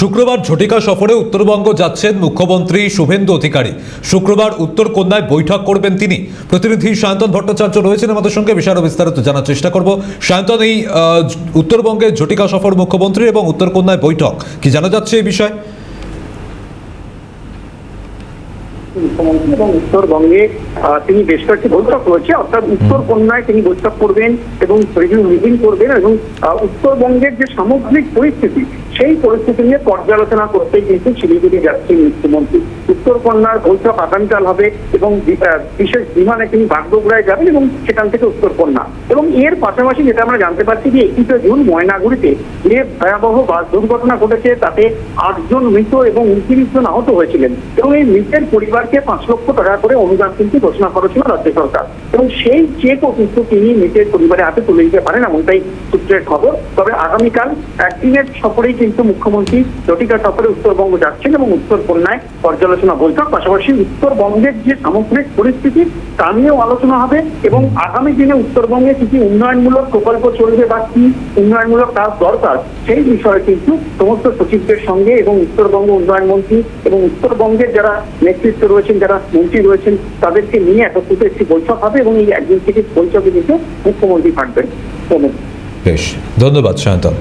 শুক্রবার ঝটিকা সফরে উত্তরবঙ্গ যাচ্ছেন মুখ্যমন্ত্রী শুভেন্দু অধিকারী। শুক্রবার উত্তরকন্যায় বৈঠক করবেন তিনি। প্রতিনিধি সায়ন্তন ভট্টাচার্য রয়েছেন আমাদের সঙ্গে, বিষয়ের বিস্তারিত জানার চেষ্টা করব। সায়ন্তন, এই উত্তরবঙ্গে ঝটিকা সফর মুখ্যমন্ত্রী এবং উত্তরকন্যায় বৈঠক, কি জানা যাচ্ছে এই বিষয়ে? মুখ্যমন্ত্রী এবং উত্তরবঙ্গে তিনি বেশ কয়েকটি বৈঠক রয়েছে, অর্থাৎ উত্তরকন্যায় তিনি বৈঠক করবেন এবং রিভিউ মিটিং করবেন এবং উত্তরবঙ্গের যে সামগ্রিক পরিস্থিতি সেই পরিস্থিতি নিয়ে পর্যালোচনা করতে কিন্তু শিলিগুড়ি যাচ্ছেন মুখ্যমন্ত্রী। উত্তরকন্যার বৈঠক আগামীকাল হবে এবং বিশেষ বিমানে তিনি বাগডোগরায় যাবেন এবং সেখান থেকে উত্তরকন্যা। এবং এর পাশাপাশি যেটা আমরা জানতে পারছি যে 21 জুন ময়নাগুড়িতে যে ভয়াবহ বাস দুর্ঘটনা ঘটেছে তাতে 8 জন মৃত এবং 29 জন আহত হয়েছিলেন এবং এই মৃতের পরিবারকে 5 লক্ষ টাকা করে অনুদান কিন্তু ঘোষণা করেছিল রাজ্য সরকার এবং সেই চেকও কিন্তু তিনি মৃতের পরিবারের হাতে তুলে দিতে পারেন, এমনটাই সূত্রের খবর। তবে আগামীকাল একদিনের সফরেই কিন্তু মুখ্যমন্ত্রী ঝটিকা সফরে উত্তরবঙ্গ যাচ্ছেন এবং উত্তরকন্যায় পর্যালোচনা বৈঠক, পাশাপাশি উত্তরবঙ্গের যে সামগ্রিক পরিস্থিতি তা নিয়েও আলোচনা হবে এবং আগামী দিনে উত্তরবঙ্গে কি কি উন্নয়নমূলক প্রকল্প চলবে বা কি উন্নয়নমূলক কাজ দরকার সেই বিষয়ে কিন্তু সমস্ত সচিবদের সঙ্গে এবং উত্তরবঙ্গ উন্নয়ন মন্ত্রী এবং উত্তরবঙ্গের যারা নেতৃত্ব রয়েছেন, যারা মন্ত্রী রয়েছেন তাদেরকে নিয়ে একত্রিত একটি বৈঠক হবে এবং এই একদিন থেকে বৈঠকে কিন্তু মুখ্যমন্ত্রী থাকবেন। বেশ, ধন্যবাদ সায়ন্তন।